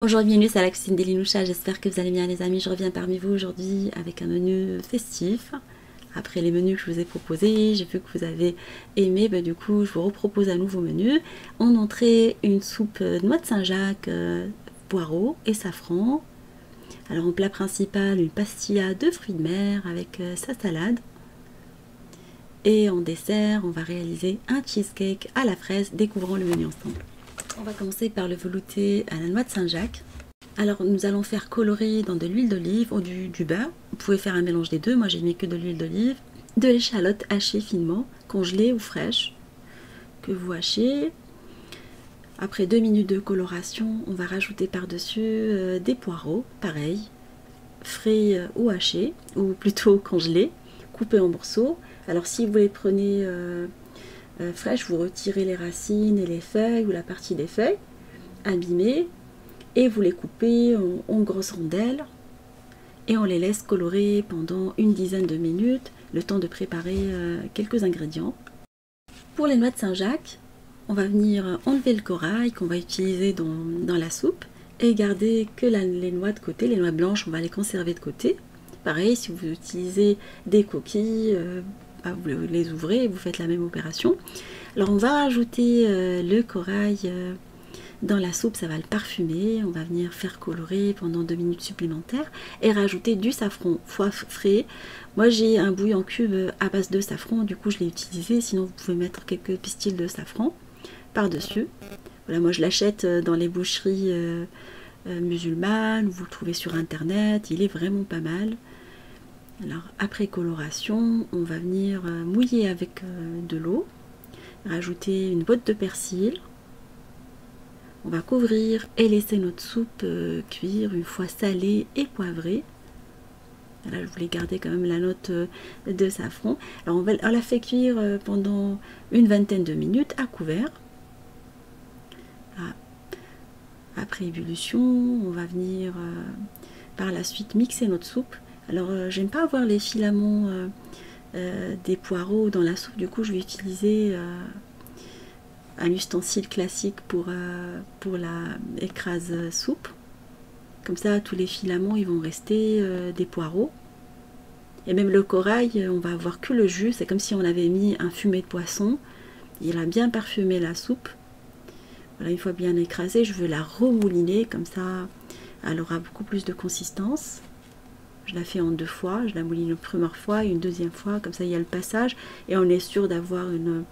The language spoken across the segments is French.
Bonjour et bienvenue, c'est la cuisine d'Elinoucha, j'espère que vous allez bien les amis. Je reviens parmi vous aujourd'hui avec un menu festif. Après les menus que je vous ai proposés, j'ai vu que vous avez aimé, du coup je vous repropose un nouveau menu. En entrée, une soupe de noix de Saint-Jacques, poireaux et safran. Alors en plat principal, une pastilla de fruits de mer avec sa salade. Et en dessert, on va réaliser un cheesecake à la fraise, découvrons le menu ensemble. On va commencer par le velouté à la noix de Saint-Jacques. Alors nous allons faire colorer dans de l'huile d'olive ou du beurre. Vous pouvez faire un mélange des deux, moi j'ai mis que de l'huile d'olive. De l'échalote hachée finement, congelée ou fraîche, que vous hachez. Après 2 minutes de coloration, on va rajouter par-dessus des poireaux, pareil, frais ou hachés, ou plutôt congelés, coupés en morceaux. Alors si vous les prenez fraîches, vous retirez les racines et les feuilles ou la partie des feuilles, abîmées, et vous les coupez en grosses rondelles et on les laisse colorer pendant une dizaine de minutes, le temps de préparer quelques ingrédients. Pour les noix de Saint-Jacques, on va venir enlever le corail qu'on va utiliser dans la soupe et garder que les noix de côté. Les noix blanches, on va les conserver de côté. Pareil, si vous utilisez des coquilles, vous les ouvrez et vous faites la même opération. Alors on va ajouter le corail dans la soupe, ça va le parfumer. On va venir faire colorer pendant 2 minutes supplémentaires et rajouter du safran frais. Moi j'ai un bouillon cube à base de safran, du coup je l'ai utilisé. Sinon vous pouvez mettre quelques pistils de safran par-dessus. Voilà, moi je l'achète dans les boucheries musulmanes, vous le trouvez sur internet, il est vraiment pas mal. Alors après coloration, on va venir mouiller avec de l'eau, rajouter une botte de persil. On va couvrir et laisser notre soupe cuire une fois salée et poivrée. Là, je voulais garder quand même la note de safran. Alors on la fait cuire pendant une vingtaine de minutes à couvert. Après ébullition, on va venir par la suite mixer notre soupe. Alors j'aime pas avoir les filaments des poireaux dans la soupe, du coup je vais utiliser un ustensile classique pour la écrase soupe. Comme ça, tous les filaments ils vont rester des poireaux. Et même le corail, on va avoir que le jus. C'est comme si on avait mis un fumet de poisson. Il a bien parfumé la soupe. Voilà, une fois bien écrasée, je veux la remouliner. Comme ça, elle aura beaucoup plus de consistance. Je la fais en 2 fois. Je la mouline une première fois et une deuxième fois. Comme ça, il y a le passage. Et on est sûr d'avoir une...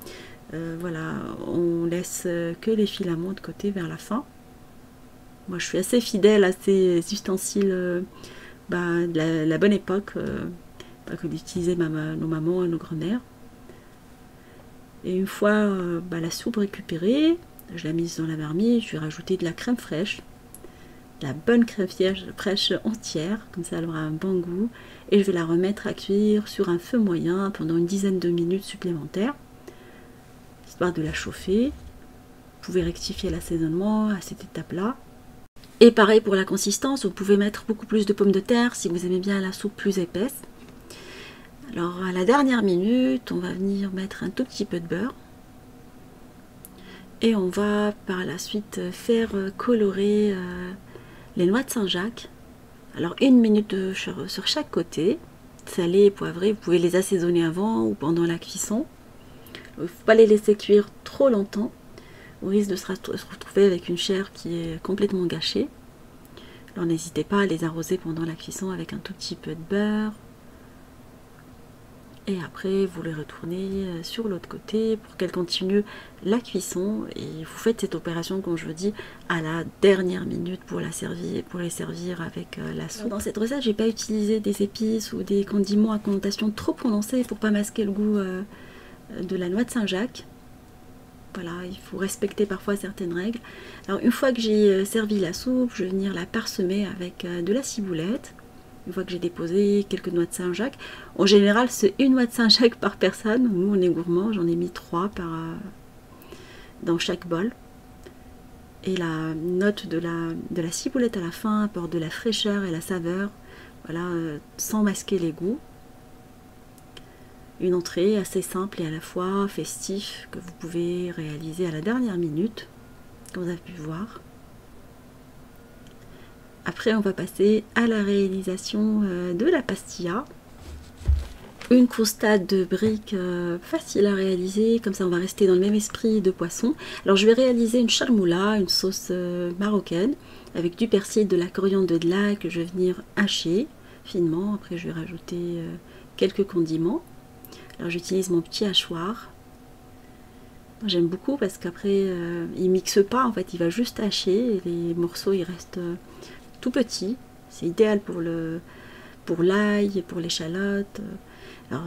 voilà, on laisse que les filaments de côté vers la fin. Moi je suis assez fidèle à ces ustensiles de la bonne époque que d'utiliser nos mamans et nos grand-mères. Et une fois la soupe récupérée, je la mise dans la marmite, je vais rajouter de la crème fraîche, de la bonne crème fraîche entière, comme ça elle aura un bon goût, et je vais la remettre à cuire sur un feu moyen pendant une dizaine de minutes supplémentaires, histoire de la chauffer. Vous pouvez rectifier l'assaisonnement à cette étape-là. Et pareil pour la consistance, vous pouvez mettre beaucoup plus de pommes de terre si vous aimez bien la soupe plus épaisse. Alors à la dernière minute, on va venir mettre un tout petit peu de beurre. Et on va par la suite faire colorer les noix de Saint-Jacques. Alors 1 minute sur chaque côté, salé et poivré. Vous pouvez les assaisonner avant ou pendant la cuisson. Il ne faut pas les laisser cuire trop longtemps. On risque de se retrouver avec une chair qui est complètement gâchée. Alors n'hésitez pas à les arroser pendant la cuisson avec un tout petit peu de beurre. Et après vous les retournez sur l'autre côté pour qu'elle continue la cuisson. Et vous faites cette opération, comme je vous dis, à la dernière minute pour les servir avec la soupe. Dans cette recette, j'ai pas utilisé des épices ou des condiments à connotation trop prononcée pour pas masquer le goût de la noix de Saint-Jacques. Voilà, il faut respecter parfois certaines règles. Alors une fois que j'ai servi la soupe, je vais venir la parsemer avec de la ciboulette. Une fois que j'ai déposé quelques noix de Saint-Jacques. En général, c'est 1 noix de Saint-Jacques par personne. Nous, on est gourmands, j'en ai mis 3 dans chaque bol. Et la note de la ciboulette à la fin apporte de la fraîcheur et la saveur. Voilà, sans masquer les goûts. Une entrée assez simple et à la fois festif que vous pouvez réaliser à la dernière minute, comme vous avez pu voir. Après, on va passer à la réalisation de la pastilla. Une croustade de briques facile à réaliser, comme ça on va rester dans le même esprit de poisson. Alors je vais réaliser une charmoula, une sauce marocaine, avec du persil, de la coriandre, de l'ail que je vais venir hacher finement. Après je vais rajouter quelques condiments. Alors j'utilise mon petit hachoir. J'aime beaucoup parce qu'après il mixe pas, en fait il va juste hacher et les morceaux ils restent tout petits. C'est idéal pour l'ail et pour l'échalote. Alors,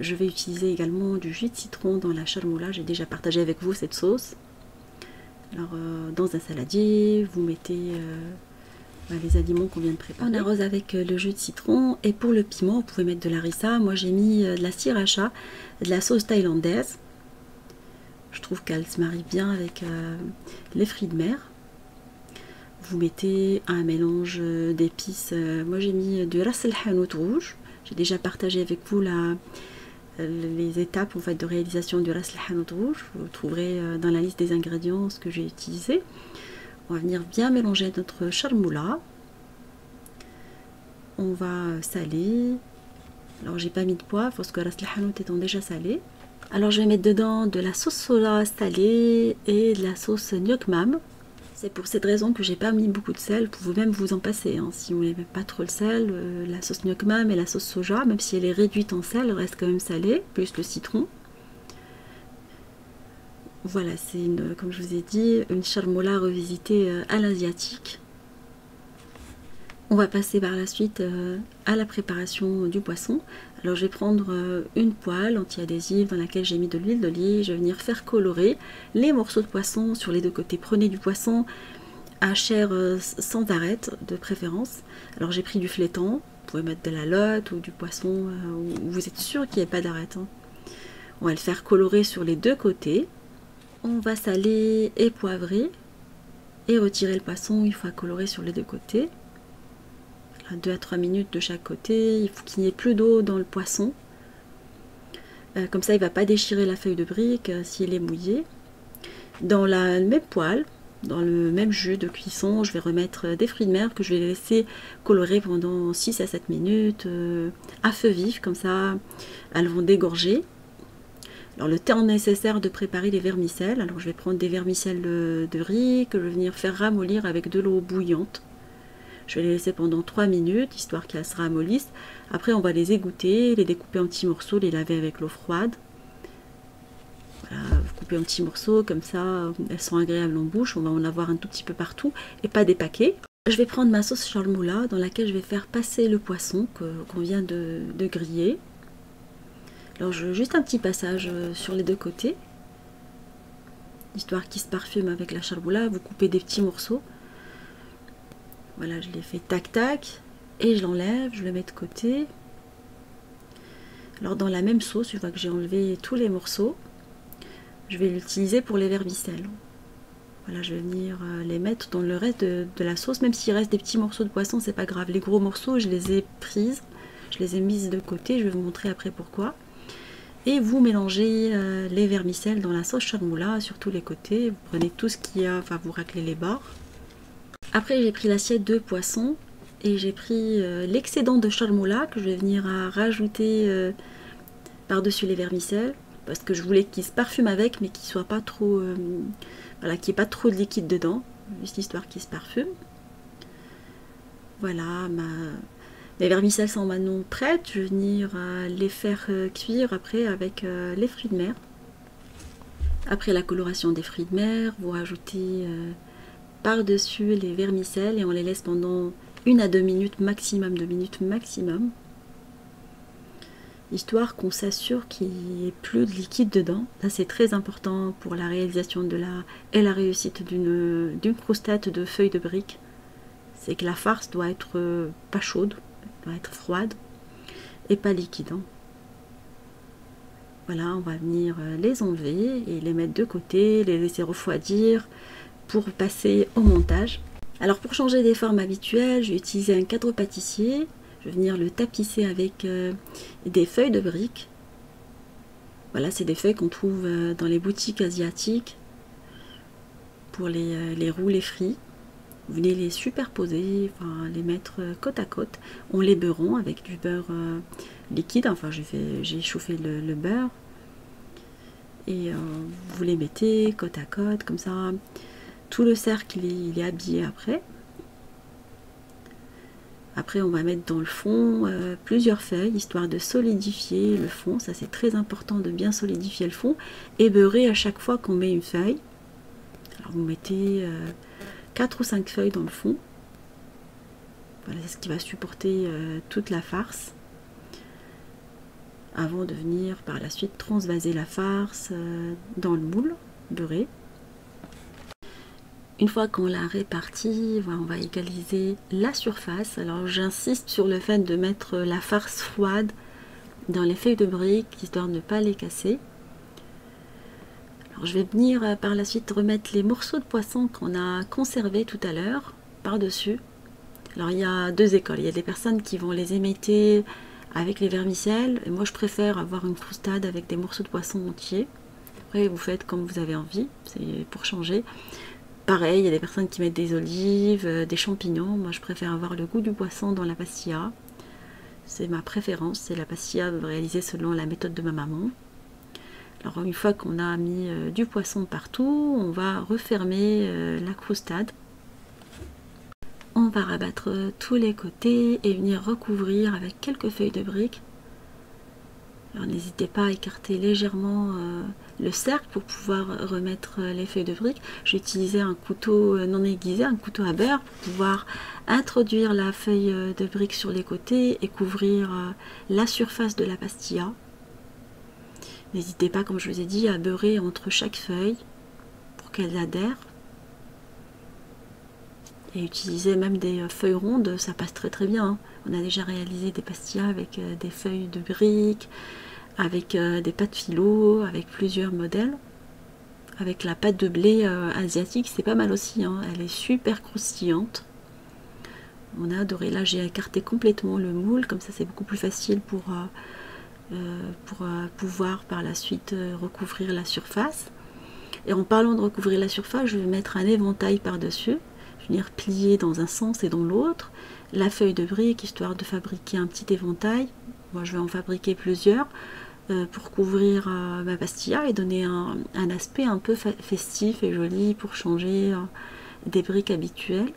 je vais utiliser également du jus de citron dans la charmoula. J'ai déjà partagé avec vous cette sauce. Alors, dans un saladier, vous mettez les aliments qu'on vient de préparer. On arrose avec le jus de citron. Et pour le piment, vous pouvez mettre de l'harissa. Moi, j'ai mis de la sriracha, de la sauce thaïlandaise. Je trouve qu'elle se marie bien avec les fruits de mer. Vous mettez un mélange d'épices. Moi, j'ai mis du ras el hanout rouge. J'ai déjà partagé avec vous les étapes en fait, de réalisation du ras el hanout rouge. Vous trouverez dans la liste des ingrédients ce que j'ai utilisé. On va venir bien mélanger notre charmoula. On va saler. Alors j'ai pas mis de poivre parce que le ras el hanout étant déjà salé. Alors je vais mettre dedans de la sauce soja salée et de la sauce gnoc mam. C'est pour cette raison que j'ai pas mis beaucoup de sel. Vous pouvez même vous en passer hein. Si vous n'aimez pas trop le sel, la sauce gnoc mam et la sauce soja, même si elle est réduite en sel, elle reste quand même salée, plus le citron. Voilà, c'est comme je vous ai dit, une charmoula revisitée à l'asiatique. On va passer par la suite à la préparation du poisson. Alors je vais prendre une poêle anti-adhésive dans laquelle j'ai mis de l'huile d'olive. Je vais venir faire colorer les morceaux de poisson sur les deux côtés. Prenez du poisson à chair sans arête de préférence. Alors j'ai pris du flétan, vous pouvez mettre de la lotte ou du poisson où vous êtes sûr qu'il n'y ait pas d'arête. Hein. On va le faire colorer sur les deux côtés. On va saler et poivrer et retirer le poisson une fois coloré sur les deux côtés. 2 à 3 minutes de chaque côté. Il faut qu'il n'y ait plus d'eau dans le poisson. Comme ça, il ne va pas déchirer la feuille de brique s'il est mouillé. Dans la même poêle, dans le même jus de cuisson, je vais remettre des fruits de mer que je vais laisser colorer pendant 6 à 7 minutes à feu vif. Comme ça, elles vont dégorger. Alors, le temps nécessaire de préparer les vermicelles. Alors, je vais prendre des vermicelles de riz que je vais venir faire ramollir avec de l'eau bouillante. Je vais les laisser pendant 3 minutes, histoire qu'elles se ramollissent. Après, on va les égoutter, les découper en petits morceaux, les laver avec l'eau froide. Voilà, vous coupez en petits morceaux, comme ça, elles sont agréables en bouche. On va en avoir un tout petit peu partout et pas des paquets. Je vais prendre ma sauce charmoula dans laquelle je vais faire passer le poisson qu'on vient de griller. Alors, juste un petit passage sur les deux côtés, histoire qu'il se parfume avec la charmoula. Vous coupez des petits morceaux. Voilà, je l'ai fait tac tac et je l'enlève, je le mets de côté. Alors dans la même sauce, une fois que j'ai enlevé tous les morceaux, je vais l'utiliser pour les vermicelles. Voilà, je vais venir les mettre dans le reste de la sauce, même s'il reste des petits morceaux de poisson, c'est pas grave. Les gros morceaux, je les ai prises, je les ai mises de côté, je vais vous montrer après pourquoi. Et vous mélangez les vermicelles dans la sauce charmoula sur tous les côtés. Vous prenez tout ce qu'il y a, enfin vous raclez les bords. Après, j'ai pris l'assiette de poisson et j'ai pris l'excédent de charmoula que je vais venir à rajouter par-dessus les vermicelles parce que je voulais qu'il se parfume avec mais qu'il soit pas trop voilà, qu'il n'y ait pas trop de liquide dedans, juste histoire qu'il se parfume. Voilà, mes vermicelles sont maintenant prêtes. Je vais venir les faire cuire après avec les fruits de mer. Après la coloration des fruits de mer, vous rajoutez par-dessus les vermicelles et on les laisse pendant 1 à 2 minutes maximum, 2 minutes maximum, histoire qu'on s'assure qu'il n'y ait plus de liquide dedans. Ça c'est très important pour la réalisation de la réussite d'une croustade de feuilles de briques. C'est que la farce doit être pas chaude, doit être froide et pas liquide. Voilà, on va venir les enlever et les mettre de côté, les laisser refroidir pour passer au montage. Alors pour changer des formes habituelles, je vais utiliser un cadre pâtissier. Je vais venir le tapisser avec des feuilles de briques. Voilà, c'est des feuilles qu'on trouve dans les boutiques asiatiques pour les rouler frits. Vous venez les superposer, enfin les mettre côte à côte. On les beurrons avec du beurre liquide. Enfin, j'ai chauffé le beurre. Et vous les mettez côte à côte, comme ça. Tout le cercle, il est habillé après. Après, on va mettre dans le fond plusieurs feuilles, histoire de solidifier le fond. Ça, c'est très important de bien solidifier le fond. Et beurrer à chaque fois qu'on met une feuille. Alors, vous mettez 4 ou 5 feuilles dans le fond. Voilà, c'est ce qui va supporter toute la farce. Avant de venir par la suite transvaser la farce dans le moule beurré. Une fois qu'on l'a réparti, on va égaliser la surface. Alors j'insiste sur le fait de mettre la farce froide dans les feuilles de briques, histoire de ne pas les casser. Alors je vais venir par la suite remettre les morceaux de poisson qu'on a conservés tout à l'heure par-dessus. Alors il y a deux écoles, il y a des personnes qui vont les émietter avec les vermicelles, et moi je préfère avoir une croustade avec des morceaux de poisson entiers. Après vous faites comme vous avez envie, c'est pour changer. Pareil, il y a des personnes qui mettent des olives, des champignons. Moi, je préfère avoir le goût du poisson dans la pastilla. C'est ma préférence, c'est la pastilla réalisée selon la méthode de ma maman. Alors, une fois qu'on a mis du poisson partout, on va refermer la croustade. On va rabattre tous les côtés et venir recouvrir avec quelques feuilles de briques. Alors, n'hésitez pas à écarter légèrement le cercle pour pouvoir remettre les feuilles de briques. J'ai utilisé un couteau non aiguisé, un couteau à beurre, pour pouvoir introduire la feuille de briques sur les côtés et couvrir la surface de la pastilla. N'hésitez pas, comme je vous ai dit, à beurrer entre chaque feuille pour qu'elles adhèrent. Et utiliser même des feuilles rondes, ça passe très très bien. On a déjà réalisé des pastillas avec des feuilles de briques, avec des pâtes philo, avec plusieurs modèles. Avec la pâte de blé asiatique, c'est pas mal aussi, hein. Elle est super croustillante. On a adoré. Là, j'ai écarté complètement le moule, comme ça c'est beaucoup plus facile pour pouvoir par la suite recouvrir la surface. Et en parlant de recouvrir la surface, je vais mettre un éventail par-dessus. Venir plier dans un sens et dans l'autre la feuille de brique, histoire de fabriquer un petit éventail. Moi je vais en fabriquer plusieurs pour couvrir ma pastilla et donner un aspect un peu festif et joli pour changer des briques habituelles.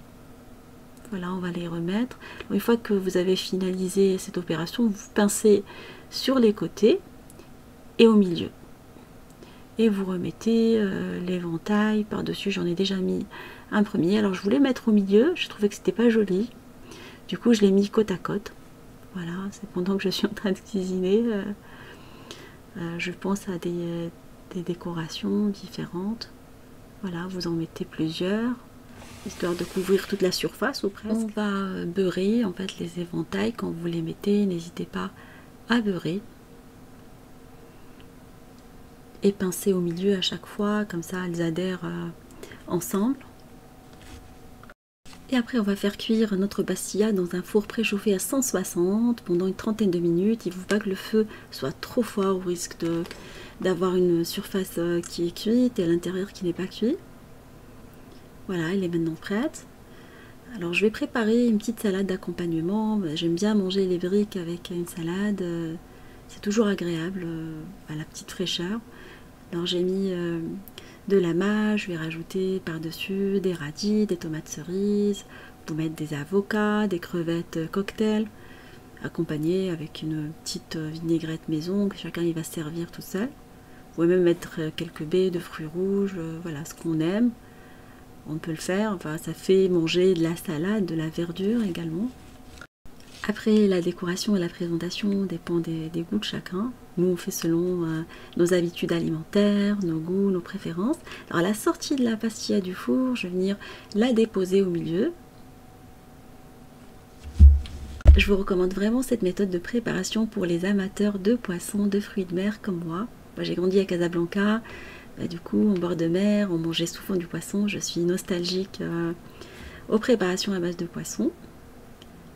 Voilà, on va les remettre. Une fois que vous avez finalisé cette opération, vous pincez sur les côtés et au milieu. Et vous remettez l'éventail par-dessus. J'en ai déjà mis un premier. Alors je voulais mettre au milieu, je trouvais que c'était pas joli. Du coup je l'ai mis côte à côte. Voilà, c'est pendant que je suis en train de cuisiner. Je pense à des décorations différentes. Voilà, vous en mettez plusieurs, histoire de couvrir toute la surface ou presque. On va beurrer en fait les éventails. Quand vous les mettez, n'hésitez pas à beurrer. Et pincer au milieu à chaque fois, comme ça elles adhèrent ensemble. Et après on va faire cuire notre pastilla dans un four préchauffé à 160 pendant une trentaine de minutes. Il ne faut pas que le feu soit trop fort, au risque d'avoir une surface qui est cuite et l'intérieur qui n'est pas cuit. Voilà, elle est maintenant prête. Alors je vais préparer une petite salade d'accompagnement. J'aime bien manger les briques avec une salade, c'est toujours agréable, à la petite fraîcheur. Alors j'ai mis de la mâche, je vais rajouter par-dessus des radis, des tomates cerises, vous mettre des avocats, des crevettes cocktail, accompagnées avec une petite vinaigrette maison que chacun il va servir tout seul. Vous pouvez même mettre quelques baies de fruits rouges, voilà ce qu'on aime. On peut le faire, enfin ça fait manger de la salade, de la verdure également. Après, la décoration et la présentation dépend des goûts de chacun. Nous, on fait selon nos habitudes alimentaires, nos goûts, nos préférences. Alors, à la sortie de la pastilla du four, je vais venir la déposer au milieu. Je vous recommande vraiment cette méthode de préparation pour les amateurs de poissons, de fruits de mer comme moi. Moi, j'ai grandi à Casablanca. Du coup, en bord de mer, on mangeait souvent du poisson. Je suis nostalgique aux préparations à base de poisson.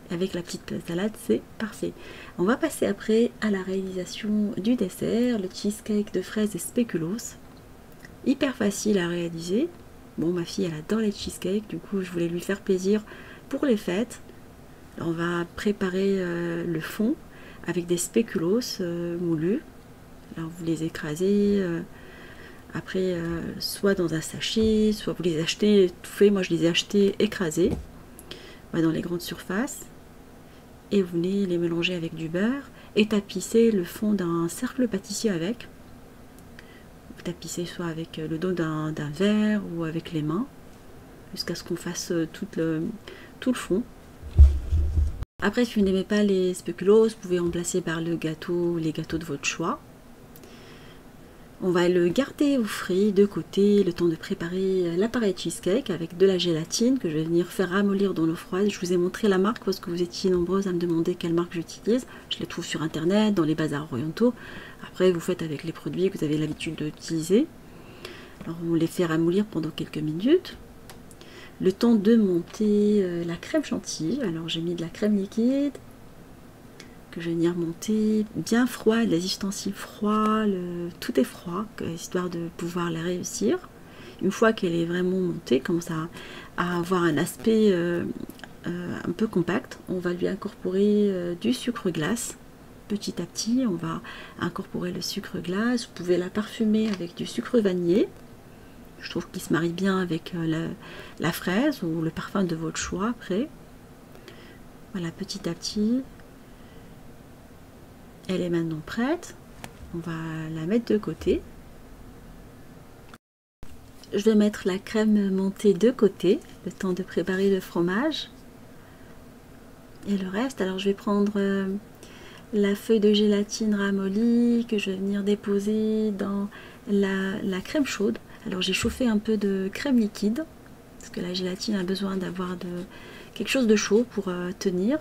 Avec la petite salade, c'est parfait. On va passer après à la réalisation du dessert, le cheesecake de fraises et spéculoos. Hyper facile à réaliser. Bon, ma fille, elle adore les cheesecakes, du coup, je voulais lui faire plaisir pour les fêtes. Alors, on va préparer le fond avec des spéculoos moulus. Alors, vous les écrasez après, soit dans un sachet, soit vous les achetez tout fait. Moi, je les ai achetés écrasés dans les grandes surfaces. Et vous venez les mélanger avec du beurre et tapisser le fond d'un cercle pâtissier avec. Vous tapissez soit avec le dos d'un verre ou avec les mains, jusqu'à ce qu'on fasse tout le fond. Après, si vous n'aimez pas les spéculoos, vous pouvez remplacer par les gâteaux de votre choix. On va le garder au frais de côté, le temps de préparer l'appareil cheesecake avec de la gélatine que je vais venir faire ramollir dans l'eau froide. Je vous ai montré la marque parce que vous étiez nombreuses à me demander quelle marque j'utilise. Je les trouve sur internet, dans les bazars orientaux. Après, vous faites avec les produits que vous avez l'habitude d'utiliser. Alors, on les fait ramollir pendant quelques minutes. Le temps de monter la crème chantilly. Alors, j'ai mis de la crème liquide que je vais venir monter bien froide, les ustensiles froids, tout est froid, histoire de pouvoir la réussir. Une fois qu'elle est vraiment montée, commence à avoir un aspect un peu compact, on va lui incorporer du sucre glace. Petit à petit, on va incorporer le sucre glace. Vous pouvez la parfumer avec du sucre vanillé. Je trouve qu'il se marie bien avec la fraise ou le parfum de votre choix après. Voilà, petit à petit. Elle est maintenant prête. On va la mettre de côté. Je vais mettre la crème montée de côté, le temps de préparer le fromage. Et le reste, alors je vais prendre la feuille de gélatine ramollie que je vais venir déposer dans la crème chaude. Alors j'ai chauffé un peu de crème liquide, parce que la gélatine a besoin d'avoir quelque chose de chaud pour tenir.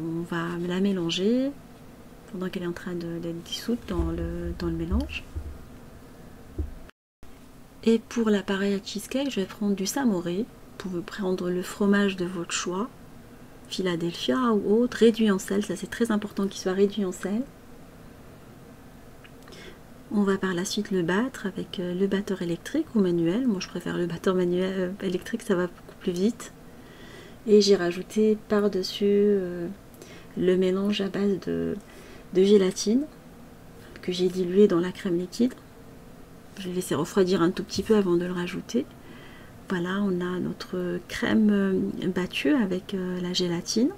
On va la mélanger pendant qu'elle est en train d'être dissoute dans le mélange. Et pour l'appareil à cheesecake, je vais prendre du Saint-Mauré. Vous pouvez prendre le fromage de votre choix, Philadelphia ou autre, réduit en sel, ça c'est très important qu'il soit réduit en sel. On va par la suite le battre avec le batteur électrique ou manuel. Moi je préfère le batteur manuel électrique, ça va beaucoup plus vite. Et j'ai rajouté par-dessus le mélange à base de gélatine que j'ai dilué dans la crème liquide. Je vais laisser refroidir un tout petit peu avant de le rajouter. Voilà, on a notre crème battue avec la gélatine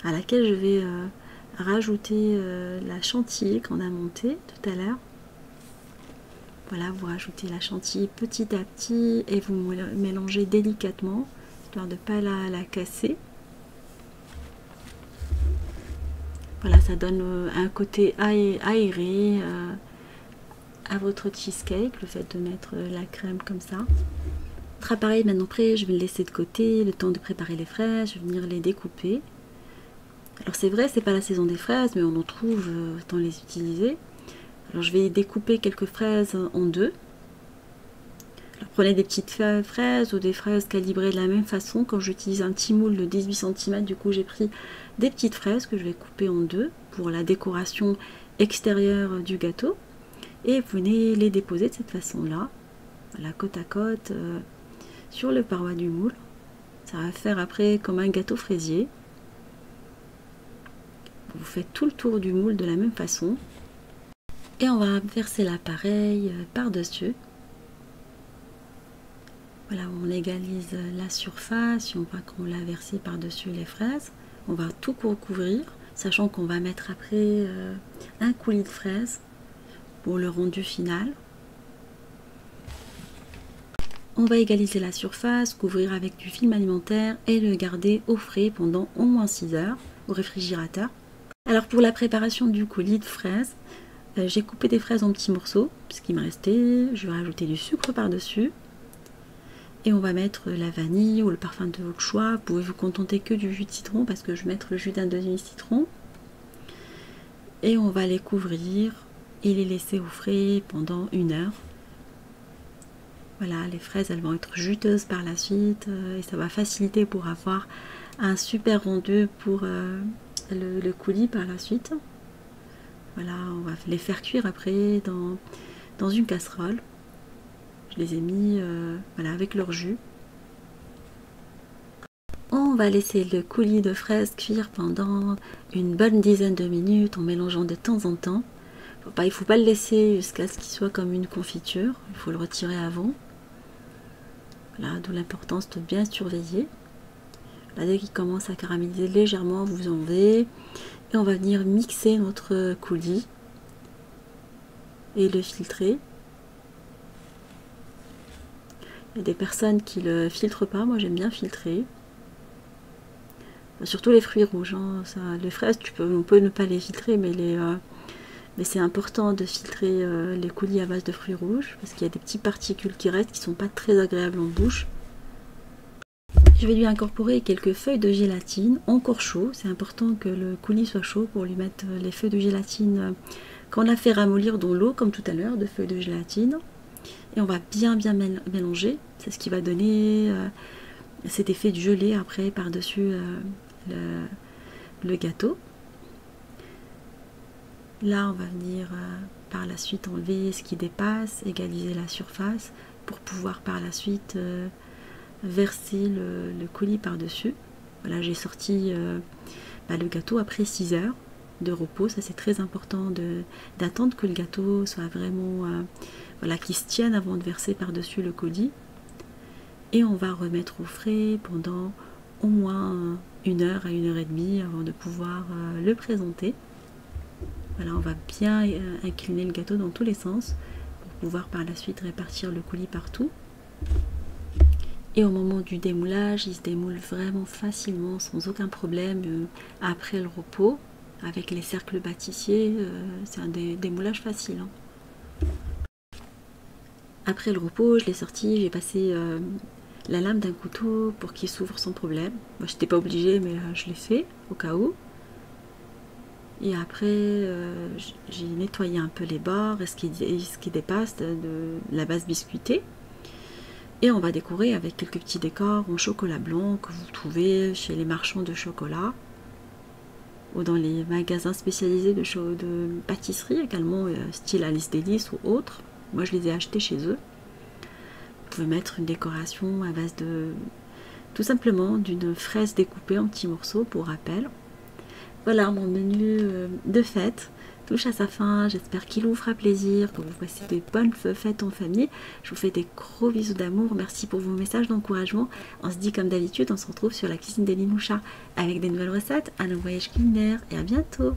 à laquelle je vais rajouter la chantilly qu'on a montée tout à l'heure. Voilà, vous rajoutez la chantilly petit à petit et vous mélangez délicatement histoire de ne pas la casser. Voilà, ça donne un côté aéré à votre cheesecake, le fait de mettre la crème comme ça. Notre appareil maintenant prêt, je vais le laisser de côté, le temps de préparer les fraises, je vais venir les découper. Alors c'est vrai, c'est pas la saison des fraises, mais on en trouve, autant les utiliser. Alors je vais découper quelques fraises en deux. Alors prenez des petites fraises ou des fraises calibrées de la même façon. Quand j'utilise un petit moule de 18 cm, du coup j'ai pris des petites fraises que je vais couper en deux pour la décoration extérieure du gâteau. Et vous venez les déposer de cette façon-là, voilà, côte à côte, sur le paroi du moule. Ça va faire après comme un gâteau fraisier. Vous faites tout le tour du moule de la même façon. Et on va verser l'appareil par-dessus. Voilà, on égalise la surface, on voit qu'on l'a versé par-dessus les fraises. On va tout recouvrir, sachant qu'on va mettre après un coulis de fraises pour le rendu final. On va égaliser la surface, couvrir avec du film alimentaire et le garder au frais pendant au moins 6 heures au réfrigérateur. Alors pour la préparation du coulis de fraises, j'ai coupé des fraises en petits morceaux, ce qui me restait. Je vais rajouter du sucre par-dessus. Et on va mettre la vanille ou le parfum de votre choix. Vous pouvez vous contenter que du jus de citron parce que je vais mettre le jus d'un demi-citron. Et on va les couvrir et les laisser au frais pendant 1 heure. Voilà, les fraises elles vont être juteuses par la suite et ça va faciliter pour avoir un super rendu pour le coulis par la suite. Voilà, on va les faire cuire après dans une casserole. Je les ai mis voilà, avec leur jus. On va laisser le coulis de fraises cuire pendant une bonne dizaine de minutes en mélangeant de temps en temps. Il ne faut pas le laisser jusqu'à ce qu'il soit comme une confiture, il faut le retirer avant. Voilà, d'où l'importance de bien surveiller. Là, dès qu'il commence à caraméliser légèrement, vous enlevez. Et on va venir mixer notre coulis et le filtrer. Il y a des personnes qui ne le filtrent pas, moi j'aime bien filtrer. Surtout les fruits rouges, hein. Ça, les fraises, on peut ne pas les filtrer, mais c'est important de filtrer les coulis à base de fruits rouges, parce qu'il y a des petites particules qui restent, qui ne sont pas très agréables en bouche. Je vais lui incorporer quelques feuilles de gélatine, encore chaud. C'est important que le coulis soit chaud pour lui mettre les feuilles de gélatine qu'on a fait ramollir dans l'eau, comme tout à l'heure, de feuilles de gélatine. Et on va bien mélanger. C'est ce qui va donner cet effet de gelée après par-dessus le gâteau. Là, on va venir par la suite enlever ce qui dépasse, égaliser la surface pour pouvoir par la suite verser le coulis par-dessus. Voilà, j'ai sorti le gâteau après 6 heures de repos. Ça, c'est très important d'attendre que le gâteau soit vraiment voilà, qu'il se tienne avant de verser par-dessus le coulis. Et on va remettre au frais pendant au moins 1 heure à 1h30 avant de pouvoir le présenter. Voilà, on va bien incliner le gâteau dans tous les sens pour pouvoir par la suite répartir le coulis partout. Et au moment du démoulage, il se démoule vraiment facilement, sans aucun problème après le repos. Avec les cercles pâtissiers, c'est un démoulage facile. Hein. Après le repos, je l'ai sorti, j'ai passé la lame d'un couteau pour qu'il s'ouvre sans problème. Moi, je n'étais pas obligée, mais je l'ai fait au cas où. Et après, j'ai nettoyé un peu les bords, ce qui dépasse de la base biscuitée. Et on va décorer avec quelques petits décors en chocolat blanc que vous trouvez chez les marchands de chocolat ou dans les magasins spécialisés de pâtisserie également, style Alice Délices ou autres. Moi, je les ai achetés chez eux. Vous pouvez mettre une décoration à base de tout simplement d'une fraise découpée en petits morceaux pour rappel. Voilà, mon menu de fête touche à sa fin. J'espère qu'il vous fera plaisir, que vous passez de bonnes fêtes en famille. Je vous fais des gros bisous d'amour. Merci pour vos messages d'encouragement. On se dit comme d'habitude, on se retrouve sur la cuisine de Linoucha avec des nouvelles recettes, un nouveau voyage culinaire et à bientôt.